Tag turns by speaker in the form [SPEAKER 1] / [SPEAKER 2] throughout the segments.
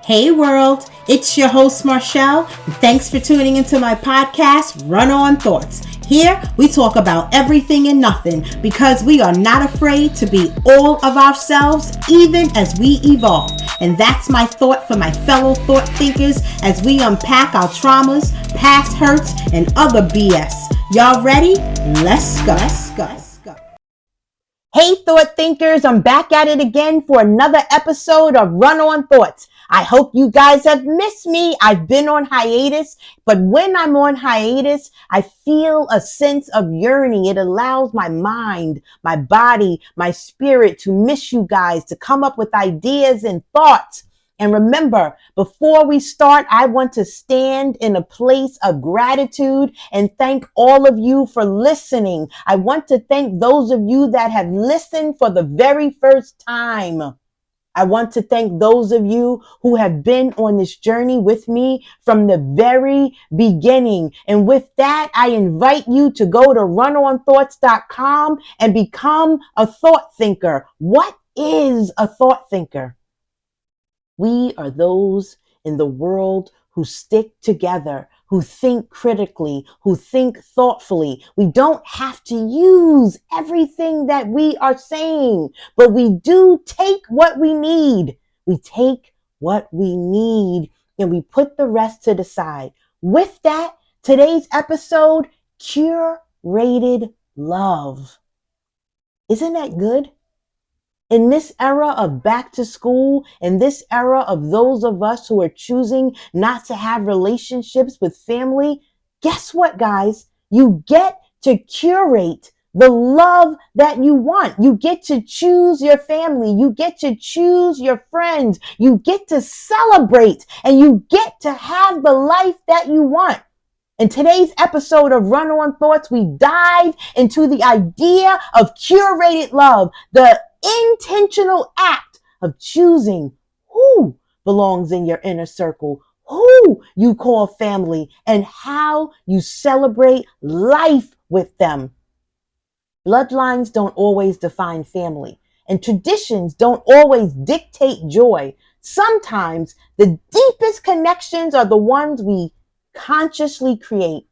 [SPEAKER 1] Hey world, it's your host Marshall. Thanks for tuning into my podcast, runONthoughts. Here we talk about everything and nothing because we are not afraid to be all of ourselves even as we evolve. And that's my thought for my fellow thought thinkers as we unpack our traumas, past hurts, and other BS. Y'all ready? Let's go. Hey thought thinkers, I'm back at it again for another episode of runONthoughts. I hope you guys have missed me. I've been on hiatus, but when I'm on hiatus, I feel a sense of yearning. It allows my mind, my body, my spirit to miss you guys, to come up with ideas and thoughts. And remember, before we start, I want to stand in a place of gratitude and thank all of you for listening. I want to thank those of you that have listened for the very first time. I want to thank those of you who have been on this journey with me from the very beginning. And with that, I invite you to go to runONthoughts.com and become a thought thinker. What is a thought thinker? We are those in the world who stick together, who think critically, who think thoughtfully. We don't have to use everything that we are saying, but we do take what we need. We take what we need and we put the rest to the side. With that, today's episode, Curated Love. Isn't that good? In this era of back to school, in this era of those of us who are choosing not to have relationships with family, guess what, guys? You get to curate the love that you want. You get to choose your family. You get to choose your friends. You get to celebrate and you get to have the life that you want. In today's episode of runONthoughts, we dive into the idea of curated love, the intentional act of choosing who belongs in your inner circle, who you call family, and how you celebrate life with them. Bloodlines don't always define family, and traditions don't always dictate joy. Sometimes the deepest connections are the ones we consciously create.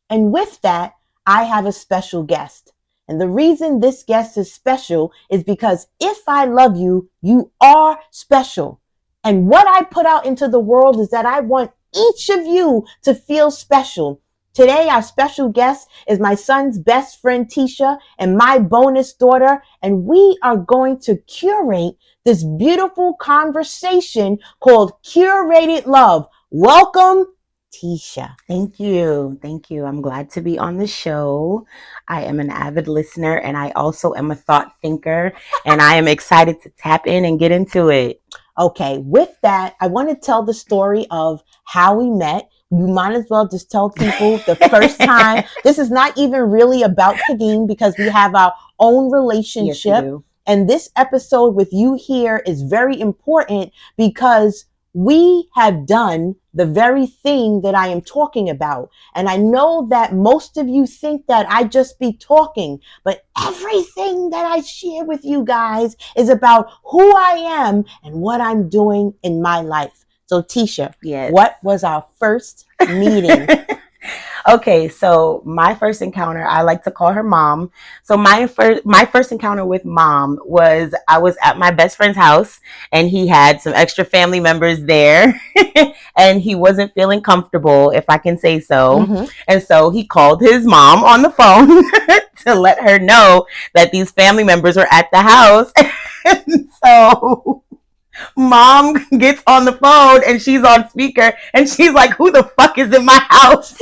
[SPEAKER 1] And with that, I have a special guest. And the reason this guest is special is because if I love you, you are special. And what I put out into the world is that I want each of you to feel special. Today, our special guest is my son's best friend, Tisha, and my bonus daughter. And we are going to curate this beautiful conversation called Curated Love. Welcome, Tisha.
[SPEAKER 2] Thank you. I'm glad to be on the show. I am an avid listener and I also am a thought thinker and I am excited to tap in and get into it.
[SPEAKER 1] Okay, with that, I want to tell the story of how we met. You might as well just tell people the first time. This is not even really about Kadeem because we have our own relationship.
[SPEAKER 2] Yes, we do.
[SPEAKER 1] And this episode with you here is very important because we have done the very thing that I am talking about. And I know that most of you think that I just be talking, but everything that I share with you guys is about who I am and what I'm doing in my life. So Tisha,
[SPEAKER 2] yes.
[SPEAKER 1] What was our first meeting?
[SPEAKER 2] Okay, so my first encounter, I like to call her Mom. So my first encounter with Mom was I was at my best friend's house and he had some extra family members there and he wasn't feeling comfortable, if I can say so.
[SPEAKER 1] Mm-hmm.
[SPEAKER 2] And so he called his mom on the phone to let her know that these family members were at the house. And so Mom gets on the phone and she's on speaker and she's like, who the fuck is in my house?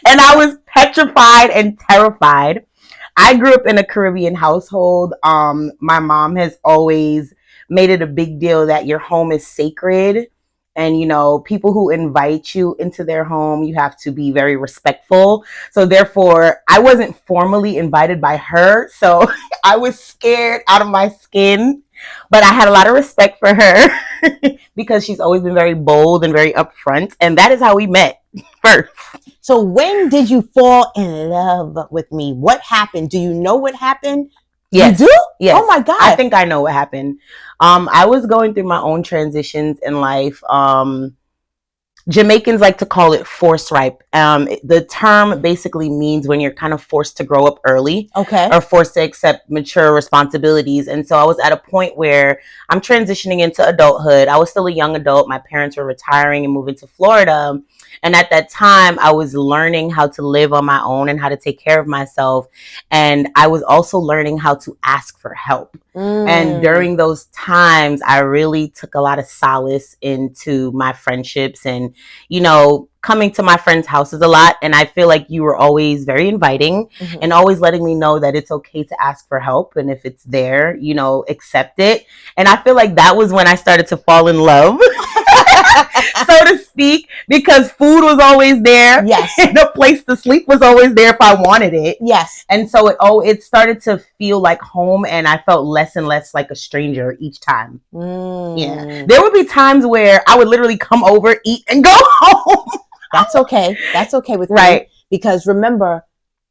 [SPEAKER 2] And I was petrified and terrified. I grew up in a Caribbean household. My mom has always made it a big deal that your home is sacred. And, you know, people who invite you into their home, you have to be very respectful. So therefore, I wasn't formally invited by her. So I was scared out of my skin. But I had a lot of respect for her because she's always been very bold and very upfront. And that is how we met first.
[SPEAKER 1] So when did you fall in love with me? What happened? Do you know what happened?
[SPEAKER 2] Yes.
[SPEAKER 1] You do?
[SPEAKER 2] Yes.
[SPEAKER 1] Oh my God.
[SPEAKER 2] I think I know what happened. I was going through my own transitions in life. Jamaicans like to call it force-ripe. The term basically means when you're kind of forced to grow up early,
[SPEAKER 1] okay,
[SPEAKER 2] or forced to accept mature responsibilities. And so I was at a point where I'm transitioning into adulthood. I was still a young adult. My parents were retiring and moving to Florida. And at that time, I was learning how to live on my own and how to take care of myself. And I was also learning how to ask for help. And during those times, I really took a lot of solace into my friendships and, you know, coming to my friends' houses a lot. And I feel like you were always very inviting and always letting me know that it's okay to ask for help. And if it's there, you know, accept it. And I feel like that was when I started to fall in love, so to speak, because food was always there.
[SPEAKER 1] Yes.
[SPEAKER 2] And a place to sleep was always there if I wanted it.
[SPEAKER 1] Yes.
[SPEAKER 2] And so it started to feel like home, and I felt less and less like a stranger each time. Yeah. There would be times where I would literally come over, eat, and go home.
[SPEAKER 1] That's okay. That's okay with
[SPEAKER 2] Right.
[SPEAKER 1] me. Because remember,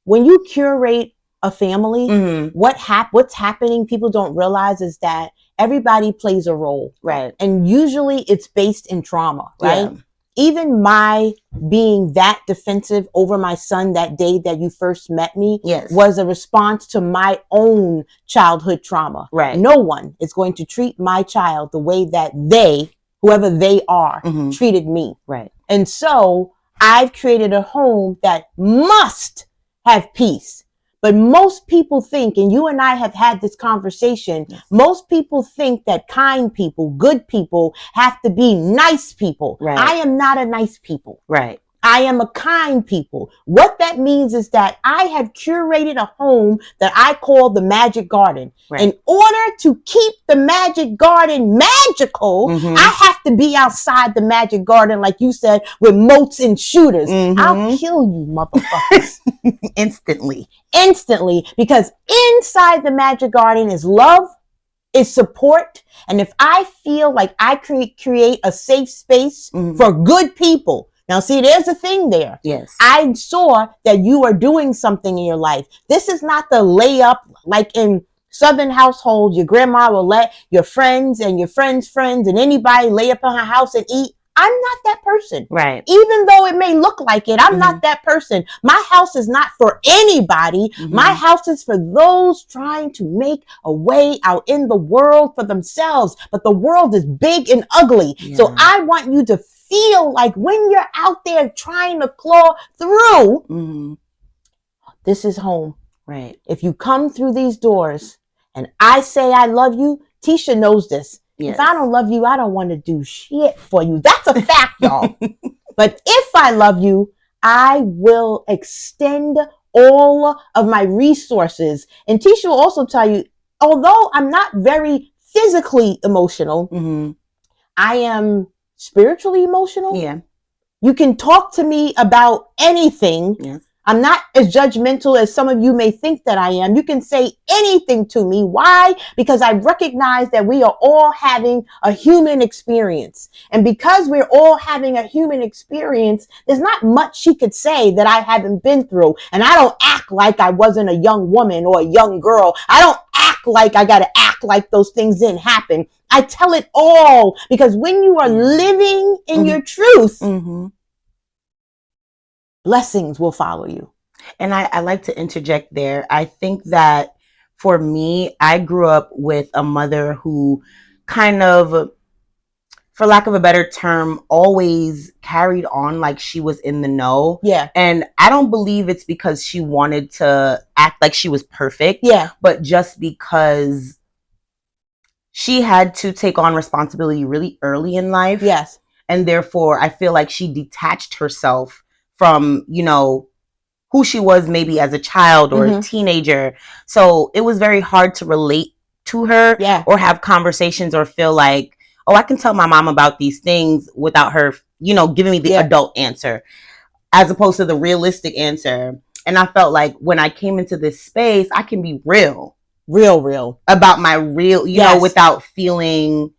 [SPEAKER 1] when you curate a family, what's happening, people don't realize, is that everybody plays a role.
[SPEAKER 2] Right.
[SPEAKER 1] And usually it's based in trauma, right?
[SPEAKER 2] Yeah.
[SPEAKER 1] Even my being that defensive over my son that day that you first met me was a response to my own childhood trauma.
[SPEAKER 2] Right.
[SPEAKER 1] No one is going to treat my child the way that they, whoever they are, treated me.
[SPEAKER 2] Right.
[SPEAKER 1] And so I've created a home that must have peace. But most people think, and you and I have had this conversation, most people think that kind people, good people, have to be nice people.
[SPEAKER 2] Right.
[SPEAKER 1] I am not a nice people.
[SPEAKER 2] Right.
[SPEAKER 1] I am a kind people. What that means is that I have curated a home that I call the Magic Garden. Right. In order to keep the Magic Garden magical, I have to be outside the Magic Garden, like you said, with moats and shooters. I'll kill you, motherfuckers. Instantly. Because inside the Magic Garden is love, is support. And if I feel like I create a safe space for good people. Now, see, there's a thing there.
[SPEAKER 2] Yes.
[SPEAKER 1] I saw that you are doing something in your life. This is not the layup like in Southern households. Your grandma will let your friends and your friends' friends and anybody lay up in her house and eat. I'm not that person.
[SPEAKER 2] Right.
[SPEAKER 1] Even though it may look like it, I'm not that person. My house is not for anybody. My house is for those trying to make a way out in the world for themselves. But the world is big and ugly. Yeah. So I want you to feel like when you're out there trying to claw through, this is home.
[SPEAKER 2] Right.
[SPEAKER 1] If you come through these doors and I say I love you, Tisha knows this. Yes. If I don't love you, I don't want to do shit for you. That's a fact, y'all. But if I love you, I will extend all of my resources. And Tisha will also tell you, although I'm not very physically emotional, I am spiritually emotional.
[SPEAKER 2] Yeah.
[SPEAKER 1] You can talk to me about anything. Yes. I'm not as judgmental as some of you may think that I am. You can say anything to me. Why? Because I recognize that we are all having a human experience. And because we're all having a human experience, there's not much she could say that I haven't been through. And I don't act like I wasn't a young woman or a young girl. I don't act like I got to act like those things didn't happen. I tell it all because when you are living in your truth, blessings will follow you.
[SPEAKER 2] And I like to interject there. I think that for me, I grew up with a mother who kind of, for lack of a better term, always carried on like she was in the know.
[SPEAKER 1] Yeah.
[SPEAKER 2] And I don't believe it's because she wanted to act like she was perfect.
[SPEAKER 1] Yeah.
[SPEAKER 2] But just because she had to take on responsibility really early in life.
[SPEAKER 1] Yes.
[SPEAKER 2] And therefore, I feel like she detached herself from, you know, who she was maybe as a child or a teenager. So it was very hard to relate to her or have conversations or feel like, oh, I can tell my mom about these things without her, you know, giving me the adult answer as opposed to the realistic answer. And I felt like when I came into this space, I can be real
[SPEAKER 1] about my real,
[SPEAKER 2] you know, without feeling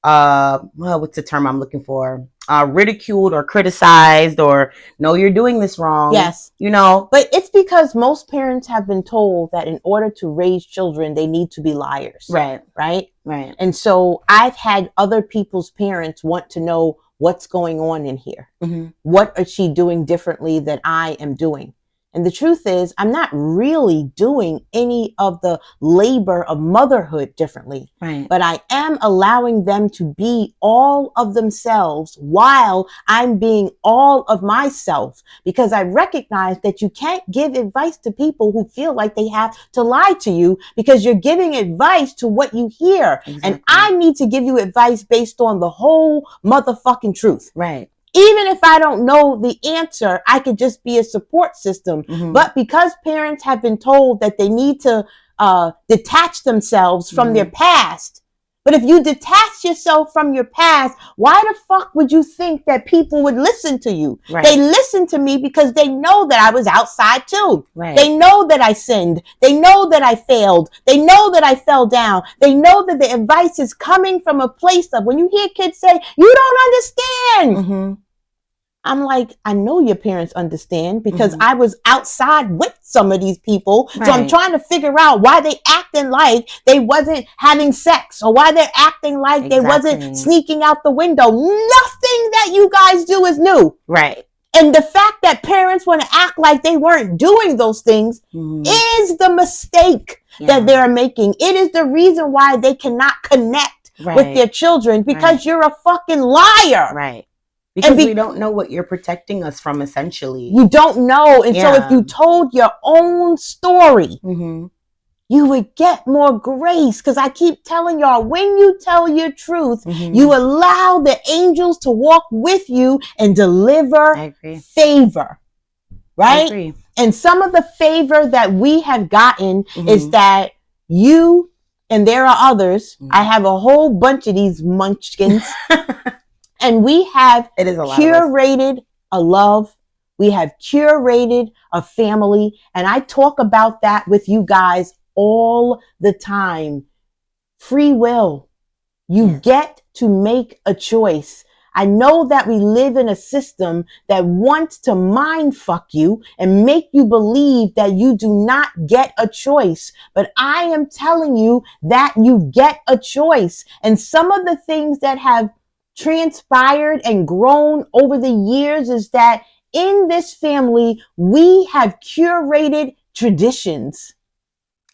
[SPEAKER 2] what's the term I'm looking for? Ridiculed or criticized, or no, you're doing this wrong.
[SPEAKER 1] Yes.
[SPEAKER 2] You know,
[SPEAKER 1] but it's because most parents have been told that in order to raise children, they need to be liars.
[SPEAKER 2] right.
[SPEAKER 1] Right.
[SPEAKER 2] Right.
[SPEAKER 1] And so I've had other people's parents want to know what's going on in here.
[SPEAKER 2] Mm-hmm.
[SPEAKER 1] What is she doing differently than I am doing? And the truth is, I'm not really doing any of the labor of motherhood differently.
[SPEAKER 2] Right.
[SPEAKER 1] But I am allowing them to be all of themselves while I'm being all of myself, because I recognize that you can't give advice to people who feel like they have to lie to you, because you're giving advice to what you hear.
[SPEAKER 2] Exactly.
[SPEAKER 1] And I need to give you advice based on the whole motherfucking truth.
[SPEAKER 2] Right.
[SPEAKER 1] Even if I don't know the answer, I could just be a support system.
[SPEAKER 2] Mm-hmm.
[SPEAKER 1] But because parents have been told that they need to detach themselves from their past. But if you detach yourself from your past, why the fuck would you think that people would listen to you?
[SPEAKER 2] Right.
[SPEAKER 1] They listen to me because they know that I was outside too.
[SPEAKER 2] Right.
[SPEAKER 1] They know that I sinned. They know that I failed. They know that I fell down. They know that the advice is coming from a place of, when you hear kids say, you don't understand.
[SPEAKER 2] Mm-hmm.
[SPEAKER 1] I'm like, I know your parents understand, because I was outside with some of these people.
[SPEAKER 2] Right.
[SPEAKER 1] So I'm trying to figure out why they acting like they wasn't having sex, or why they're acting like they wasn't sneaking out the window. Nothing that you guys do is new.
[SPEAKER 2] Right.
[SPEAKER 1] And the fact that parents want to act like they weren't doing those things is the mistake that they're making. It is the reason why they cannot connect with their children, because you're a fucking liar.
[SPEAKER 2] Right. Because we don't know what you're protecting us from, essentially.
[SPEAKER 1] You don't know. And so if you told your own story, you would get more grace. Because I keep telling y'all, when you tell your truth, you allow the angels to walk with you and deliver favor. Right?
[SPEAKER 2] I agree.
[SPEAKER 1] And some of the favor that we have gotten is that you, and there are others, I have a whole bunch of these munchkins. And we have curated a love. We have curated a family. And I talk about that with you guys all the time. Free will. You get to make a choice. I know that we live in a system that wants to mind fuck you and make you believe that you do not get a choice. But I am telling you that you get a choice. And some of the things that have transpired and grown over the years is that in this family, we have curated traditions.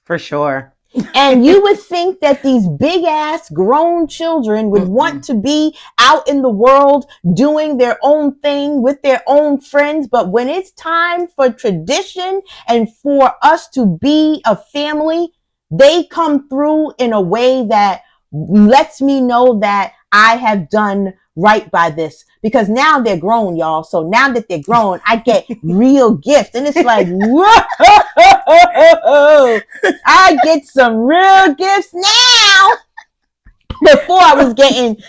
[SPEAKER 2] For sure.
[SPEAKER 1] And you would think that these big ass grown children would want to be out in the world doing their own thing with their own friends. But when it's time for tradition and for us to be a family, they come through in a way that lets me know that I have done right by this, because now they're grown, y'all. So now that they're grown, I get real gifts. And it's like, whoa, I get some real gifts now. Before I was getting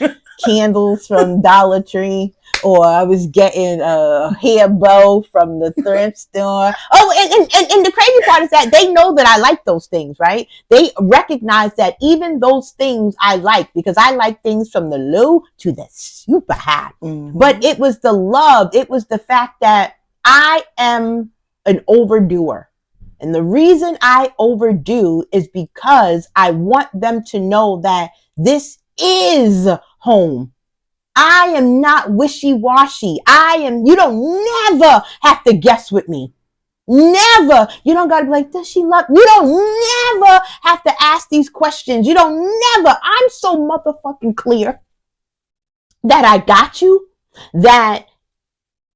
[SPEAKER 1] candles from Dollar Tree, or I was getting a hair bow from the thrift store. Oh, and the crazy part is that they know that I like those things, right? They recognize that even those things I like, because I like things from the low to the super high. But it was the love. It was the fact that I am an overdoer. And the reason I overdo is because I want them to know that this is home. I am not wishy-washy. You don't never have to guess with me. Never. You don't gotta be like, does she love? You don't never have to ask these questions. You don't never. I'm so motherfucking clear that I got you, that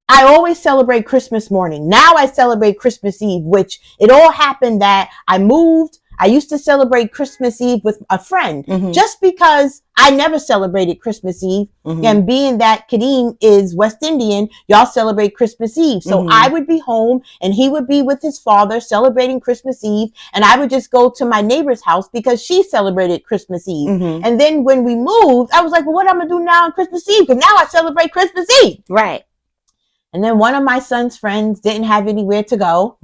[SPEAKER 1] I always celebrate Christmas morning. Now I celebrate Christmas Eve, which it all happened that I moved. I used to celebrate Christmas Eve with a friend just because I never celebrated Christmas Eve. And being that Kadeem is West Indian, y'all celebrate Christmas Eve. So I would be home and he would be with his father celebrating Christmas Eve. And I would just go to my neighbor's house because she celebrated Christmas Eve. And then when we moved, I was like, well, what am I going to do now on Christmas Eve? Because now I celebrate Christmas Eve.
[SPEAKER 2] Right.
[SPEAKER 1] And then one of my son's friends didn't have anywhere to go.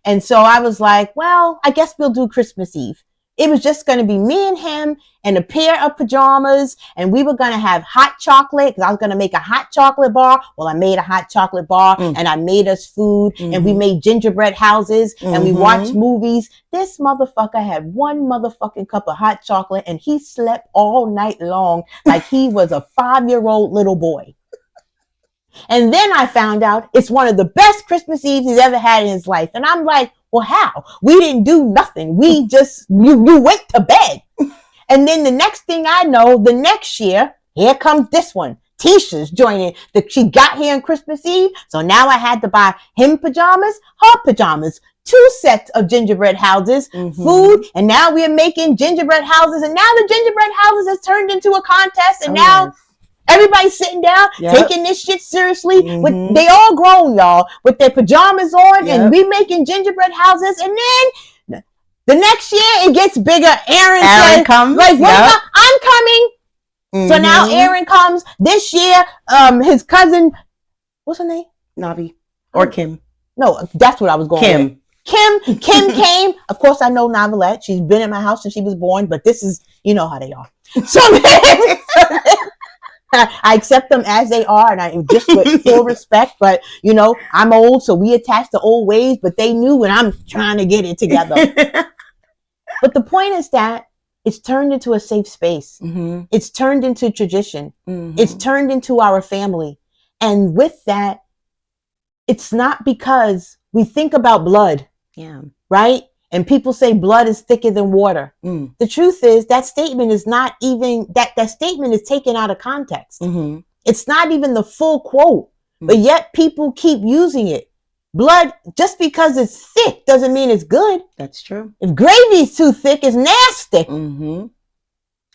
[SPEAKER 1] And so I was like, well, I guess we'll do Christmas Eve. It was just going to be me and him and a pair of pajamas. And we were going to have hot chocolate because I was going to make a hot chocolate bar. Well, I made a hot chocolate bar and I made us food and we made gingerbread houses and we watched movies. This motherfucker had one motherfucking cup of hot chocolate and he slept all night long like he was a 5-year-old little boy. And then I found out it's one of the best Christmas Eves he's ever had in his life. And I'm like, well, how? We didn't do nothing. We just, you went to bed. And then the next thing I know, the next year, here comes this one. Tisha's joining. She got here on Christmas Eve. So now I had to buy him pajamas, her pajamas, 2 sets of gingerbread houses, food. And now we are making gingerbread houses. And now the gingerbread houses has turned into a contest. And now everybody's sitting down, taking this shit seriously. They all grown, y'all, with their pajamas on, and we making gingerbread houses. And then the next year, it gets bigger. Aaron says,
[SPEAKER 2] comes.
[SPEAKER 1] Like, I'm coming. So now Aaron comes. This year, his cousin, what's her name?
[SPEAKER 2] Navi. Or Kim.
[SPEAKER 1] No, that's what I was going with. Kim came. Of course, I know Navalette. She's been in my house since she was born, but this is, you know how they are. So I accept them as they are, and I just with full respect. But you know, I'm old, so we attach to old ways. But they knew when I'm trying to get it together. But the point is that it's turned into a safe space. It's turned into tradition. It's turned into our family, and with that, it's not because we think about blood, right? And people say blood is thicker than water. The truth is that statement is not even, that statement is taken out of context. It's not even the full quote, but yet people keep using it. Blood, just because it's thick doesn't mean it's good.
[SPEAKER 2] That's true.
[SPEAKER 1] If gravy's too thick, it's nasty.
[SPEAKER 2] And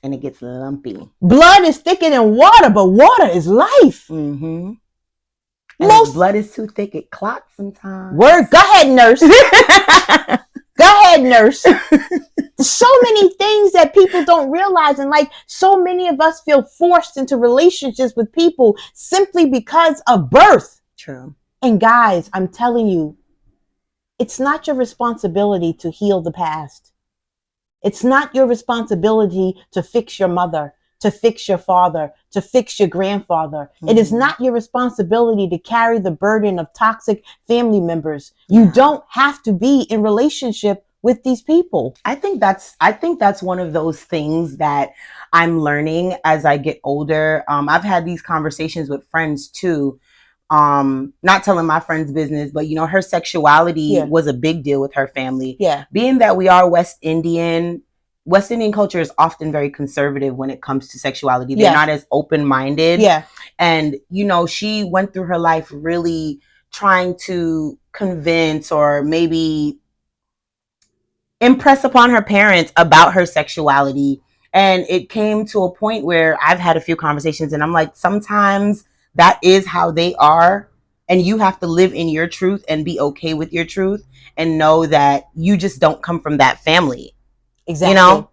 [SPEAKER 2] it gets lumpy.
[SPEAKER 1] Blood is thicker than water, but water is life.
[SPEAKER 2] And if blood is too thick, it clots sometimes.
[SPEAKER 1] Word, go ahead, nurse. Go ahead, nurse. There's so many things that people don't realize. And like so many of us feel forced into relationships with people simply because of birth.
[SPEAKER 2] True.
[SPEAKER 1] And guys, I'm telling you, it's not your responsibility to heal the past. It's not your responsibility to fix your mother, to fix your father, to fix your grandfather. It is not your responsibility to carry the burden of toxic family members. You don't have to be in relationship with these people.
[SPEAKER 2] I think that's one of those things that I'm learning as I get older. I've had these conversations with friends too. Not telling my friend's business, but you know, her sexuality was a big deal with her family. Being that we are West Indian culture is often very conservative when it comes to sexuality. They're not as open-minded. And, you know, she went through her life really trying to convince or maybe impress upon her parents about her sexuality. And it came to a point where I've had a few conversations and I'm like, sometimes that is how they are. And you have to live in your truth and be okay with your truth and know that you just don't come from that family.
[SPEAKER 1] Exactly.
[SPEAKER 2] You know?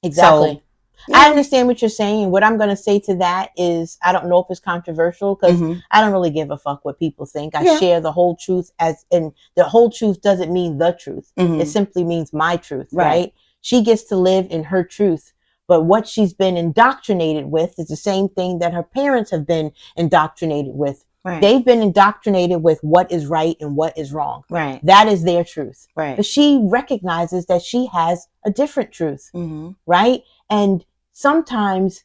[SPEAKER 1] Exactly. So, I understand what you're saying. What I'm going to say to that is, I don't know if it's controversial because I don't really give a fuck what people think. I share the whole truth and the whole truth doesn't mean the truth. It simply means my truth, right? She gets to live in her truth. But what she's been indoctrinated with is the same thing that her parents have been indoctrinated with. They've been indoctrinated with what is right and what is wrong. That is their truth. But she recognizes that she has a different truth. Right? And sometimes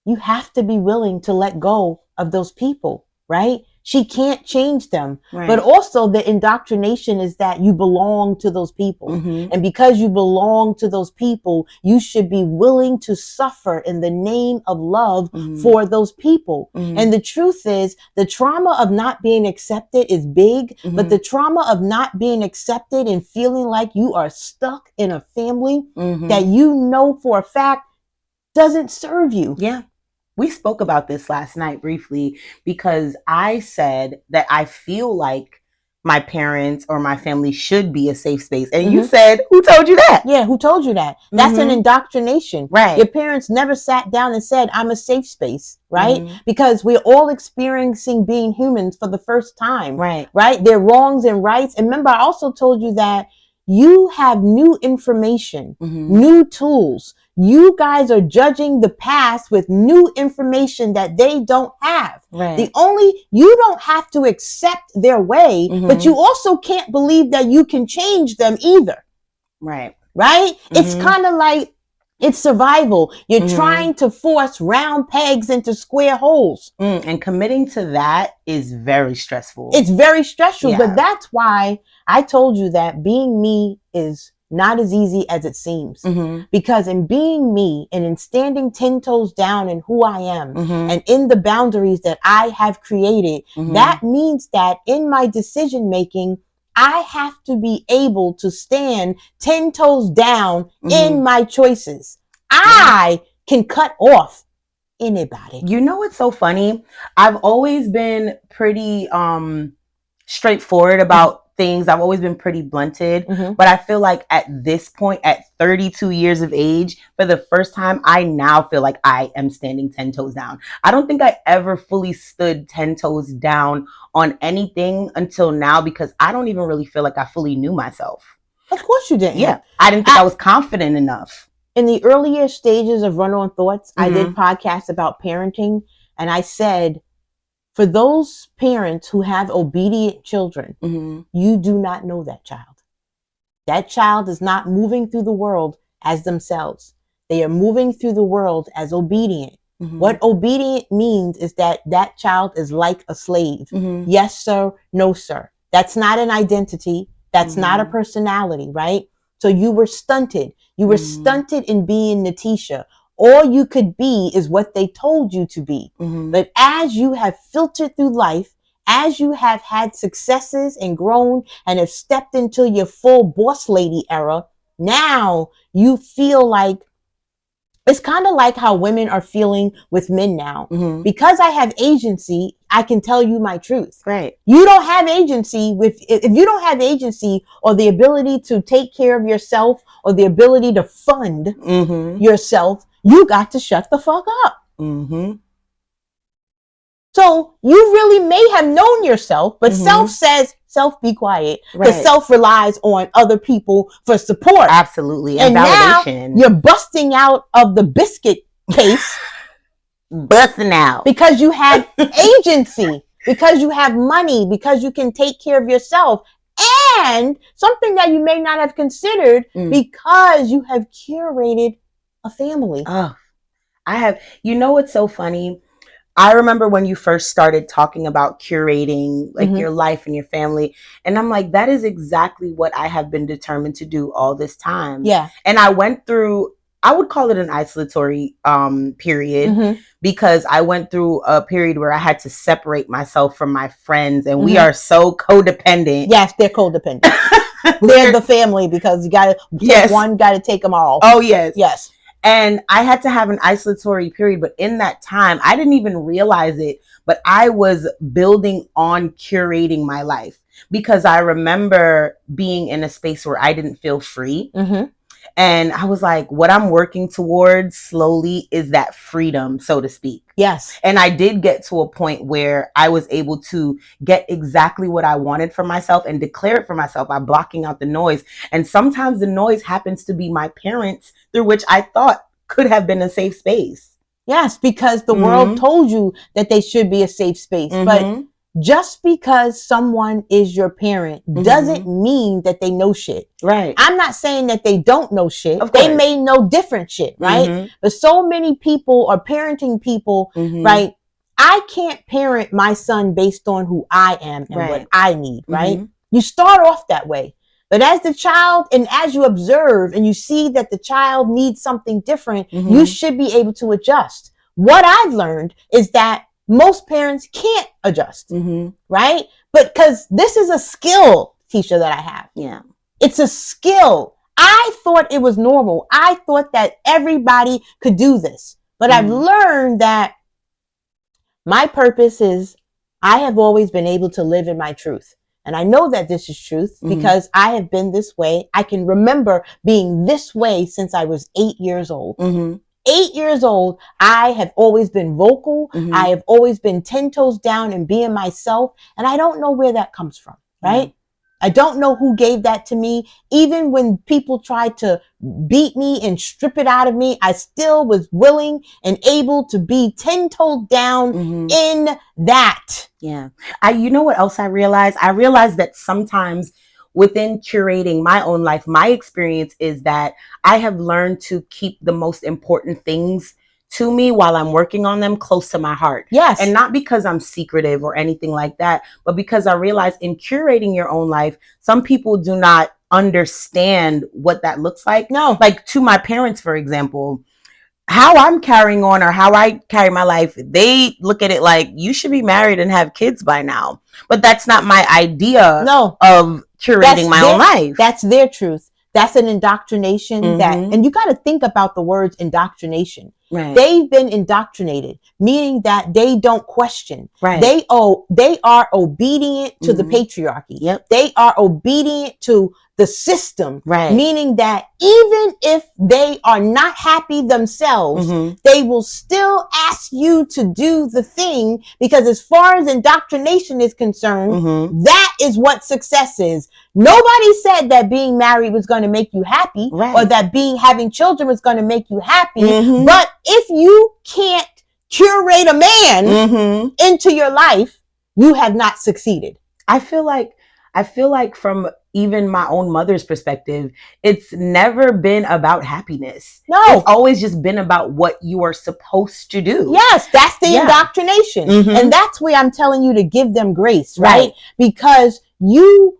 [SPEAKER 1] you have to be willing to let go of those people. Right? She can't change them. But also the indoctrination is that you belong to those people. And because you belong to those people, you should be willing to suffer in the name of love for those people. And the truth is, the trauma of not being accepted is big, but the trauma of not being accepted and feeling like you are stuck in a family that you know for a fact doesn't serve you.
[SPEAKER 2] We spoke about this last night briefly because I said that I feel like my parents or my family should be a safe space. And you said, who told you that?
[SPEAKER 1] Yeah, who told you that? That's an indoctrination. Your parents never sat down and said, I'm a safe space, right? Because we're all experiencing being humans for the first time. Right? There are wrongs and rights. And remember, I also told you that you have new information, new tools. You guys are judging the past with new information that they don't have.
[SPEAKER 2] Right.
[SPEAKER 1] You don't have to accept their way, but you also can't believe that you can change them either.
[SPEAKER 2] Right.
[SPEAKER 1] Right? It's kind of like, it's survival. You're trying to force round pegs into square holes.
[SPEAKER 2] And committing to that is very stressful.
[SPEAKER 1] It's very stressful, but that's why I told you that being me is not as easy as it seems. Because in being me and in standing 10 toes down in who I am and in the boundaries that I have created, that means that in my decision making, I have to be able to stand 10 toes down in my choices. I can cut off anybody.
[SPEAKER 2] You know what's so funny? I've always been pretty straightforward about things. I've always been pretty blunted. But I feel like at this point, at 32 years of age, for the first time, I now feel like I am standing 10 toes down. I don't think I ever fully stood 10 toes down on anything until now, because I don't even really feel like I fully knew myself.
[SPEAKER 1] Of course you didn't.
[SPEAKER 2] Yeah. I didn't think I was confident enough.
[SPEAKER 1] In the earlier stages of runONthoughts, I did podcasts about parenting, and I said, for those parents who have obedient children, you do not know that child. That child is not moving through the world as themselves. They are moving through the world as obedient. What obedient means is that that child is like a slave. Yes, sir. No, sir. That's not an identity. That's not a personality, right? So you were stunted. You were stunted in being Natisha. All you could be is what they told you to be. But as you have filtered through life, as you have had successes and grown and have stepped into your full boss lady era, now you feel like, it's kind of like how women are feeling with men now. Because I have agency, I can tell you my truth.
[SPEAKER 2] Right.
[SPEAKER 1] You don't have agency if you don't have agency or the ability to take care of yourself or the ability to fund yourself, you got to shut the fuck up. So you really may have known yourself, but self says, self, be quiet. Because self relies on other people for support.
[SPEAKER 2] Absolutely.
[SPEAKER 1] And
[SPEAKER 2] validation.
[SPEAKER 1] Now you're busting out of the biscuit case.
[SPEAKER 2] Busting out.
[SPEAKER 1] Because you have agency, because you have money, because you can take care of yourself. And something that you may not have considered, because you have curated a family.
[SPEAKER 2] Oh, I have. You know what's so funny? I remember when you first started talking about curating like your life and your family. And I'm like, that is exactly what I have been determined to do all this time.
[SPEAKER 1] Yeah.
[SPEAKER 2] And I went through, I would call it an isolatory period, because I went through a period where I had to separate myself from my friends, and we are so codependent.
[SPEAKER 1] Yes, they're codependent. They're the family, because you got to take one, got to take them all.
[SPEAKER 2] Oh, yes.
[SPEAKER 1] Yes.
[SPEAKER 2] And I had to have an isolatory period. But in that time, I didn't even realize it, but I was building on curating my life, because I remember being in a space where I didn't feel free. And I was like, what I'm working towards slowly is that freedom, so to speak.
[SPEAKER 1] Yes.
[SPEAKER 2] And I did get to a point where I was able to get exactly what I wanted for myself and declare it for myself by blocking out the noise. And sometimes the noise happens to be my parents, through which I thought could have been a safe space.
[SPEAKER 1] Yes, because the world told you that they should be a safe space. But just because someone is your parent doesn't mean that they know shit.
[SPEAKER 2] Right.
[SPEAKER 1] I'm not saying that they don't know shit.
[SPEAKER 2] Of course.
[SPEAKER 1] They may know different shit, right? But so many people are parenting people, right? I can't parent my son based on who I am and what I need, right? You start off that way. But as the child, and as you observe and you see that the child needs something different, you should be able to adjust. What I've learned is that most parents can't adjust, right? But because this is a skill, Tisha, that I have.
[SPEAKER 2] Yeah.
[SPEAKER 1] It's a skill. I thought it was normal. I thought that everybody could do this. But I've learned that my purpose is, I have always been able to live in my truth. And I know that this is truth because I have been this way. I can remember being this way since I was 8 years old. 8 years old, I have always been vocal. I have always been 10 toes down and being myself. And I don't know where that comes from, right? I don't know who gave that to me. Even when people tried to beat me and strip it out of me, I still was willing and able to be 10 toes down in that.
[SPEAKER 2] Yeah. You know what else I realized? I realized that sometimes within curating my own life, my experience is that I have learned to keep the most important things to me while I'm working on them close to my heart.
[SPEAKER 1] Yes.
[SPEAKER 2] And not because I'm secretive or anything like that, but because I realize in curating your own life, some people do not understand what that looks like.
[SPEAKER 1] No.
[SPEAKER 2] Like to my parents, for example, how I'm carrying on or how I carry my life, they look at it like you should be married and have kids by now. But that's not my idea of curating my own life.
[SPEAKER 1] That's their truth. That's an indoctrination that, and you got to think about the words indoctrination.
[SPEAKER 2] Right.
[SPEAKER 1] They've been indoctrinated, meaning that they don't question.
[SPEAKER 2] Right.
[SPEAKER 1] They are obedient to the patriarchy.
[SPEAKER 2] Yep.
[SPEAKER 1] They are obedient to the system,
[SPEAKER 2] right?
[SPEAKER 1] Meaning that even if they are not happy themselves, they will still ask you to do the thing, because as far as indoctrination is concerned, that is what success is. Nobody said that being married was going to make you happy, or that having children was going to make you happy. But if you can't curate a man into your life, you have not succeeded.
[SPEAKER 2] I feel like from even my own mother's perspective, it's never been about happiness.
[SPEAKER 1] No.
[SPEAKER 2] It's always just been about what you are supposed to do.
[SPEAKER 1] Yes, that's the indoctrination. And that's where I'm telling you to give them grace, right? Because you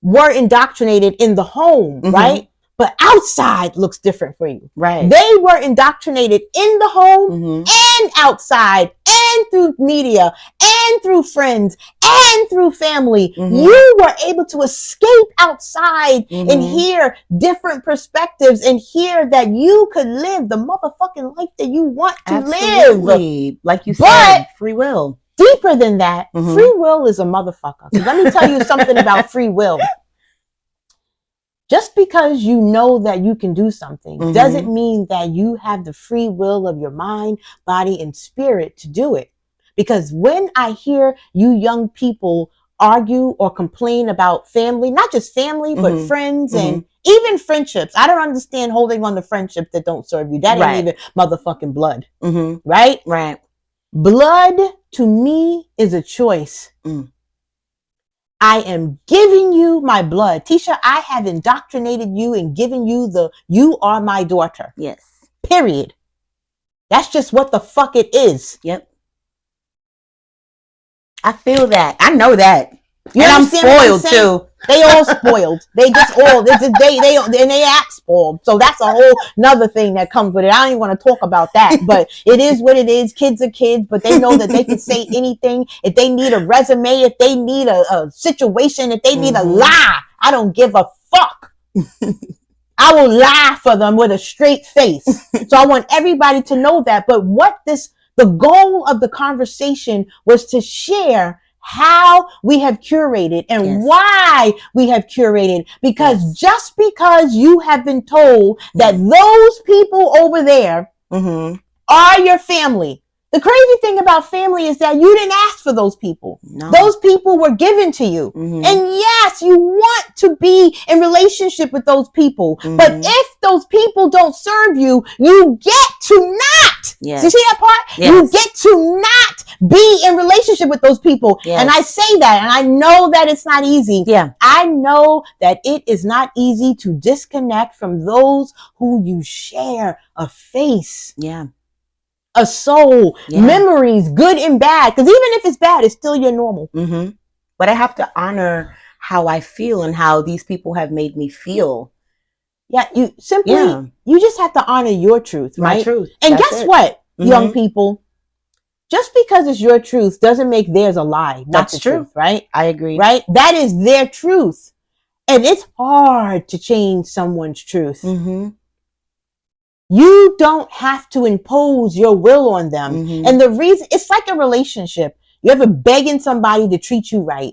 [SPEAKER 1] were indoctrinated in the home, right? But outside looks different for you.
[SPEAKER 2] Right.
[SPEAKER 1] They were indoctrinated in the home and outside and through media and through friends and through family. You were able to escape outside and hear different perspectives and hear that you could live the motherfucking life that you want to live.
[SPEAKER 2] Like you said, free will.
[SPEAKER 1] Deeper than that, free will is a motherfucker. Let me tell you something about free will. Just because you know that you can do something doesn't mean that you have the free will of your mind, body, and spirit to do it. Because when I hear you young people argue or complain about family, not just family, but friends and even friendships, I don't understand holding on to friendships that don't serve you. That ain't even motherfucking blood. Right?
[SPEAKER 2] Right.
[SPEAKER 1] Blood to me is a choice. I am giving you my blood. Tisha, I have indoctrinated you and given you you are my daughter.
[SPEAKER 2] Yes.
[SPEAKER 1] Period. That's just what the fuck it is.
[SPEAKER 2] Yep. I feel that. I know that.
[SPEAKER 1] You
[SPEAKER 2] and I'm spoiled too.
[SPEAKER 1] They all spoiled. They just all they act spoiled. So that's a whole nother thing that comes with it. I don't even want to talk about that, but it is what it is. Kids are kids, but they know that they can say anything. If they need a resume, if they need a situation, if they need a lie, I don't give a fuck. I will lie for them with a straight face. So I want everybody to know that. But the goal of the conversation was to share how we have curated and why we have curated. Because just because you have been told that those people over there are your family, the crazy thing about family is that you didn't ask for those people. No. Those people were given to you. And yes, you want to be in relationship with those people. But if those people don't serve you, you get to not.
[SPEAKER 2] Yes.
[SPEAKER 1] You see that part?
[SPEAKER 2] Yes.
[SPEAKER 1] You get to not be in relationship with those people. Yes. And I say that, and I know that it's not easy.
[SPEAKER 2] Yeah.
[SPEAKER 1] I know that it is not easy to disconnect from those who you share a face.
[SPEAKER 2] Yeah.
[SPEAKER 1] A soul, memories, good and bad. Because even if it's bad, it's still your normal.
[SPEAKER 2] But I have to honor how I feel and how these people have made me feel.
[SPEAKER 1] Yeah, you just have to honor your truth, right?
[SPEAKER 2] My truth.
[SPEAKER 1] And guess what, young people? Just because it's your truth doesn't make theirs a lie. That's true, truth, right?
[SPEAKER 2] I agree.
[SPEAKER 1] Right? That is their truth. And it's hard to change someone's truth. You don't have to impose your will on them. And the reason, it's like a relationship. You ever begging somebody to treat you right?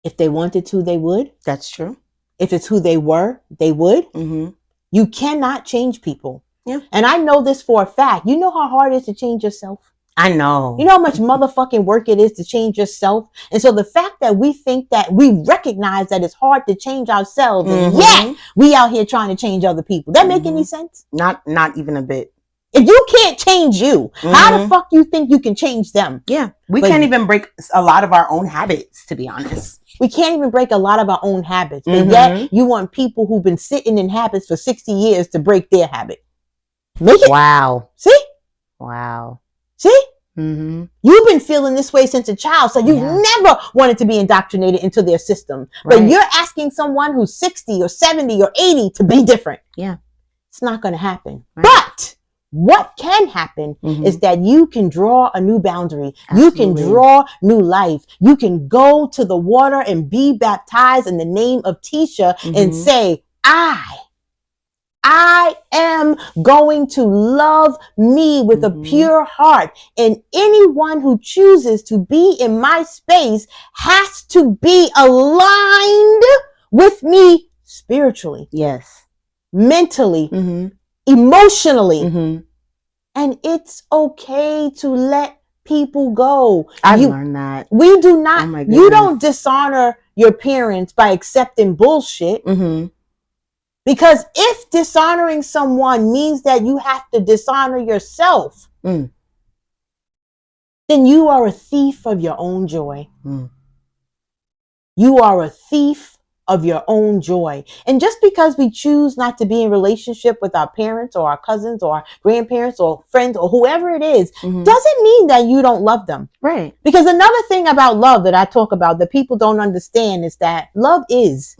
[SPEAKER 1] If they wanted to, they would.
[SPEAKER 2] That's true.
[SPEAKER 1] If it's who they were, they would. You cannot change people.
[SPEAKER 2] Yeah.
[SPEAKER 1] And I know this for a fact. You know how hard it is to change yourself?
[SPEAKER 2] I know.
[SPEAKER 1] You know how much motherfucking work it is to change yourself? And so the fact that we think that we recognize that it's hard to change ourselves, and yet we out here trying to change other people. That make any sense?
[SPEAKER 2] Not even a bit.
[SPEAKER 1] If you can't change you, how the fuck you think you can change them?
[SPEAKER 2] Yeah. We can't even break a lot of our own habits, to be honest.
[SPEAKER 1] We can't even break a lot of our own habits. But yet you want people who've been sitting in habits for 60 years to break their habit. Make it.
[SPEAKER 2] Wow.
[SPEAKER 1] See?
[SPEAKER 2] Wow.
[SPEAKER 1] See? You've been feeling this way since a child, so you've never wanted to be indoctrinated into their system. But you're asking someone who's 60 or 70 or 80 to be different.
[SPEAKER 2] Yeah.
[SPEAKER 1] It's not going to happen. But what can happen is that you can draw a new boundary. Absolutely. You can draw new life. You can go to the water and be baptized in the name of Tisha and say, I am going to love me with a pure heart. And anyone who chooses to be in my space has to be aligned with me spiritually.
[SPEAKER 2] Yes.
[SPEAKER 1] Mentally. Emotionally. And it's okay to let people go.
[SPEAKER 2] I've learned that.
[SPEAKER 1] We do not, you don't dishonor your parents by accepting bullshit. Because if dishonoring someone means that you have to dishonor yourself, then you are a thief of your own joy. You are a thief of your own joy. And just because we choose not to be in relationship with our parents or our cousins or our grandparents or friends or whoever it is, doesn't mean that you don't love them.
[SPEAKER 2] Right.
[SPEAKER 1] Because another thing about love that I talk about that people don't understand is that love is.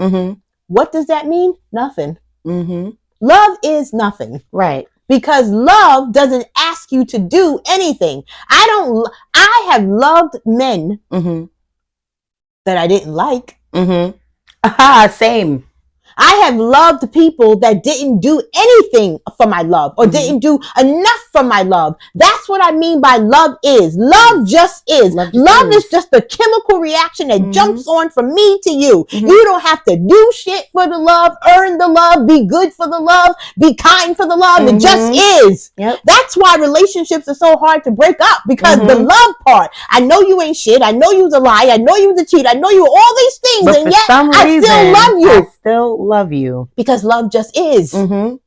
[SPEAKER 1] What does that mean? Nothing. Love is nothing.
[SPEAKER 2] Right.
[SPEAKER 1] Because love doesn't ask you to do anything. I have loved men that I didn't like.
[SPEAKER 2] Same.
[SPEAKER 1] I have loved people that didn't do anything for my love or didn't do enough for my love. That's what I mean by love is. Love just is. Love is just a chemical reaction that jumps on from me to you. You don't have to do shit for the love, earn the love, be good for the love, be kind for the love. It just is. That's why relationships are so hard to break up, because the love part. I know you ain't shit. I know you was a lie. I know you was a cheat. I know you all these things,
[SPEAKER 2] but
[SPEAKER 1] and yet I still love you.
[SPEAKER 2] I still love you.
[SPEAKER 1] Because love just is. And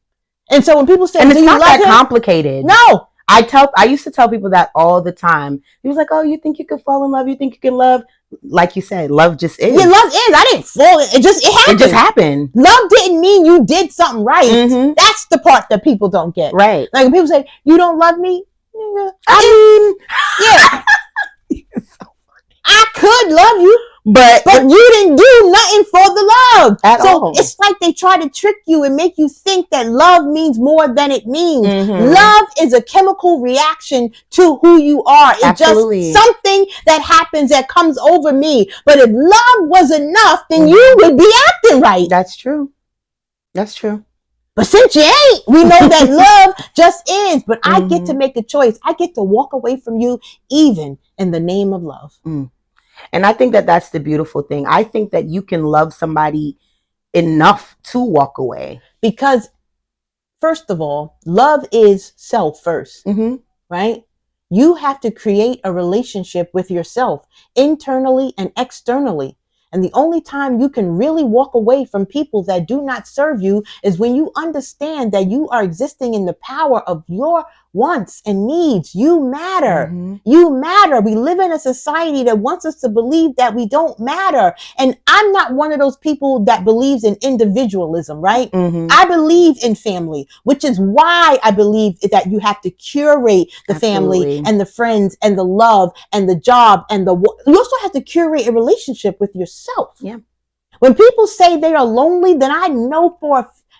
[SPEAKER 1] so when people say,
[SPEAKER 2] and it's
[SPEAKER 1] do you
[SPEAKER 2] not
[SPEAKER 1] love
[SPEAKER 2] that
[SPEAKER 1] him?
[SPEAKER 2] Complicated.
[SPEAKER 1] No.
[SPEAKER 2] I used to tell people that all the time. He was like, oh, you think you can fall in love? You think you can love? Like you said, love just is.
[SPEAKER 1] Yeah, love is. I didn't fall. It happened.
[SPEAKER 2] It just happened.
[SPEAKER 1] Love didn't mean you did something right. That's the part that people don't get.
[SPEAKER 2] Right.
[SPEAKER 1] Like when people say, you don't love me?
[SPEAKER 2] I
[SPEAKER 1] mean, yeah. I could love you.
[SPEAKER 2] But
[SPEAKER 1] you didn't do nothing for the love.
[SPEAKER 2] At all.
[SPEAKER 1] It's like they try to trick you and make you think that love means more than it means. Love is a chemical reaction to who you are. It's just something that happens that comes over me. But if love was enough, then you would be acting right.
[SPEAKER 2] That's true. That's true.
[SPEAKER 1] But since you ain't, we know that love just is. But I get to make a choice. I get to walk away from you even in the name of love.
[SPEAKER 2] And I think that that's the beautiful thing. I think that you can love somebody enough to walk away.
[SPEAKER 1] Because, first of all, love is self first, right? You have to create a relationship with yourself internally and externally. And the only time you can really walk away from people that do not serve you is when you understand that you are existing in the power of your wants and needs. You matter. You matter. We live in a society that wants us to believe that we don't matter. And I'm not one of those people that believes in individualism, right? I believe in family, which is why I believe that you have to curate the family and the friends and the love and the job and you also have to curate a relationship with yourself.
[SPEAKER 2] Yeah.
[SPEAKER 1] When people say they are lonely, then I know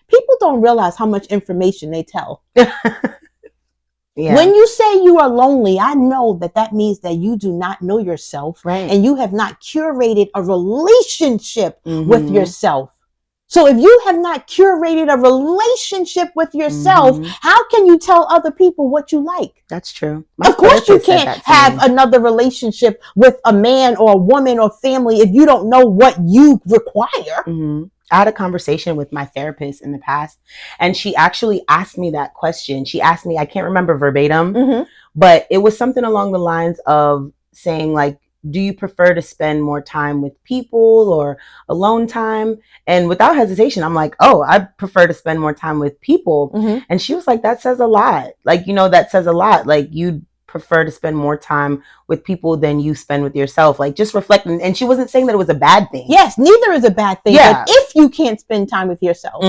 [SPEAKER 1] people don't realize how much information they tell.
[SPEAKER 2] Yeah.
[SPEAKER 1] When you say you are lonely, I know that means that you do not know yourself, and you have not curated a relationship with yourself. So if you have not curated a relationship with yourself, how can you tell other people what you like?
[SPEAKER 2] That's true.
[SPEAKER 1] Of course you can't have another relationship with a man or a woman or family if you don't know what you require.
[SPEAKER 2] I had a conversation with my therapist in the past, and she actually asked me that question. She asked me, I can't remember verbatim, but it was something along the lines of saying, like, do you prefer to spend more time with people or alone time? And without hesitation, I'm like, oh, I prefer to spend more time with people. And she was like, that says a lot. Like, that says a lot. Like, you prefer to spend more time with people than you spend with yourself. Like, just reflecting. And she wasn't saying that it was a bad thing.
[SPEAKER 1] Yes, neither is a bad thing.
[SPEAKER 2] Yeah.
[SPEAKER 1] But if you can't spend time with yourself,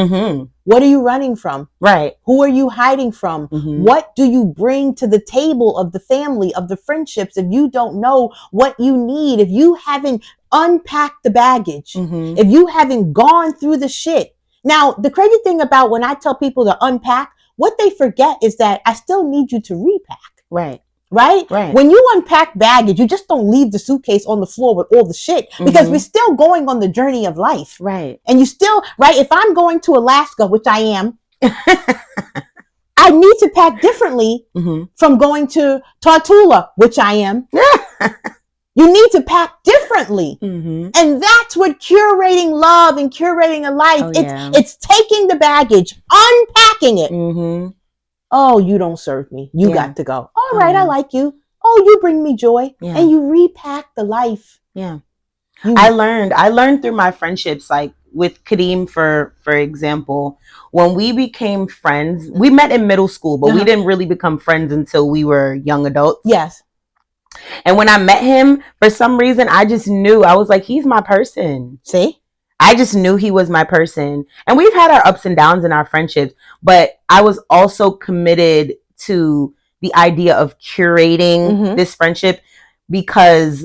[SPEAKER 1] what are you running from?
[SPEAKER 2] Right.
[SPEAKER 1] Who are you hiding from? What do you bring to the table of the family, of the friendships, if you don't know what you need, if you haven't unpacked the baggage, if you haven't gone through the shit? Now, the crazy thing about when I tell people to unpack, what they forget is that I still need you to repack.
[SPEAKER 2] Right.
[SPEAKER 1] Right? When you unpack baggage, you just don't leave the suitcase on the floor with all the shit, because we're still going on the journey of life.
[SPEAKER 2] Right.
[SPEAKER 1] And you still, right? If I'm going to Alaska, which I am, I need to pack differently from going to Tartula, which I am. You need to pack differently. And that's what curating love and curating a life. It's taking the baggage, unpacking it. Oh, you don't serve me. You got to go. All right, I like you. Oh, you bring me joy. And you repack the life. I learned through my friendships, like with Kadeem, for example, when we became friends, we met in middle school, but we didn't really become friends until we were young adults. Yes.
[SPEAKER 2] And when I met him, for some reason, I just knew. I was like, he's my person.
[SPEAKER 1] See?
[SPEAKER 2] I just knew he was my person. And we've had our ups and downs in our friendships, but I was also committed to the idea of curating this friendship, because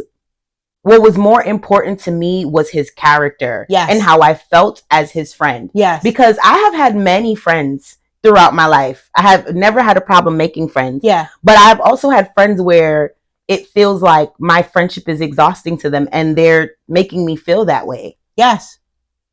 [SPEAKER 2] what was more important to me was his character and how I felt as his friend.
[SPEAKER 1] Yes.
[SPEAKER 2] Because I have had many friends throughout my life. I have never had a problem making friends.
[SPEAKER 1] Yeah.
[SPEAKER 2] But I've also had friends where it feels like my friendship is exhausting to them, and they're making me feel that way.
[SPEAKER 1] Yes.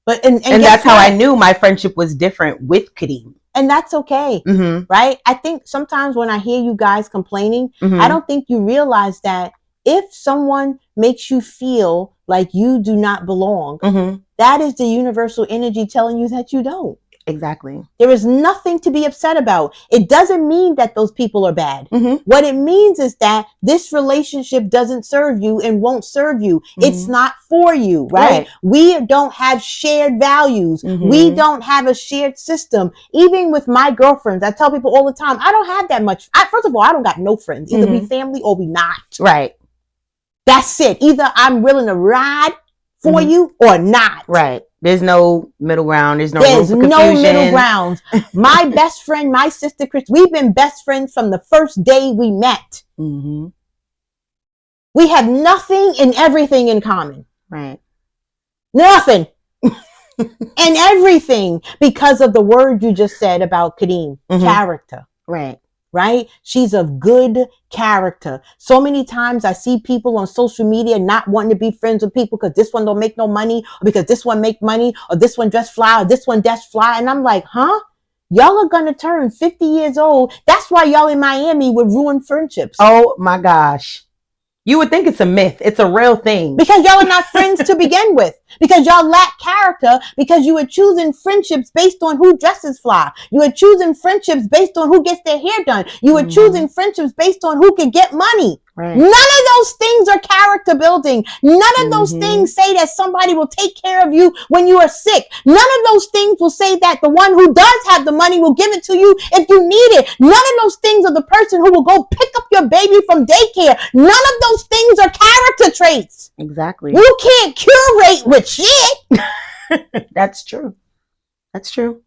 [SPEAKER 1] But and
[SPEAKER 2] that's how I knew my friendship was different with Kadeem.
[SPEAKER 1] And that's okay, right? I think sometimes when I hear you guys complaining, I don't think you realize that if someone makes you feel like you do not belong, that is the universal energy telling you that you don't.
[SPEAKER 2] Exactly.
[SPEAKER 1] There is nothing to be upset about. It doesn't mean that those people are bad. What it means is that this relationship doesn't serve you and won't serve you. It's not for you, right? We don't have shared values. We don't have a shared system. Even with my girlfriends, I tell people all the time, I don't have that much. First of all, I don't got no friends. Either we family or we not.
[SPEAKER 2] Right.
[SPEAKER 1] That's it. Either I'm willing to ride for you or not.
[SPEAKER 2] Right. There's no middle ground. There's no
[SPEAKER 1] middle ground. My best friend, my sister Chris, we've been best friends from the first day we met. We have nothing and everything in common.
[SPEAKER 2] Right.
[SPEAKER 1] Nothing. And everything, because of the word you just said about Kadeem, character. Right? She's of good character. So many times I see people on social media not wanting to be friends with people because this one don't make no money, or because this one make money, or this one dress fly, or this one dress fly. And I'm like, huh? Y'all are going to turn 50 years old. That's why y'all in Miami would ruin friendships.
[SPEAKER 2] Oh my gosh. You would think it's a myth. It's a real thing.
[SPEAKER 1] Because y'all are not friends to begin with. Because y'all lack character. Because you are choosing friendships based on who dresses fly. You are choosing friendships based on who gets their hair done. You are choosing friendships based on who can get money. None of those things are character building. None of those things say that somebody will take care of you when you are sick. None of those things will say that the one who does have the money will give it to you if you need it. None of those things are the person who will go pick up your baby from daycare. None of those things are character traits.
[SPEAKER 2] Exactly.
[SPEAKER 1] You can't curate with shit.
[SPEAKER 2] That's true. That's true.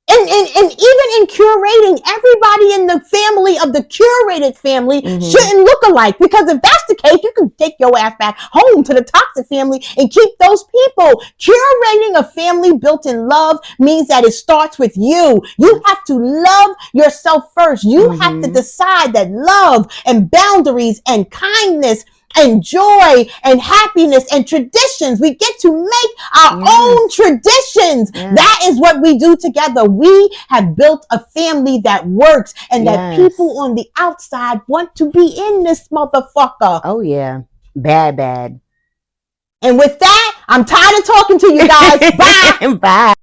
[SPEAKER 1] And even in curating, everybody in the family of the curated family shouldn't look alike. Because if that's the case, you can take your ass back home to the toxic family and keep those people. Curating a family built in love means that it starts with you. You have to love yourself first. You have to decide that love and boundaries and kindness and joy and happiness and traditions. We get to make our own traditions. That is what we do together. We have built a family that works and that people on the outside want to be in this motherfucker.
[SPEAKER 2] Oh yeah. Bad.
[SPEAKER 1] And with that, I'm tired of talking to you guys. Bye.
[SPEAKER 2] Bye.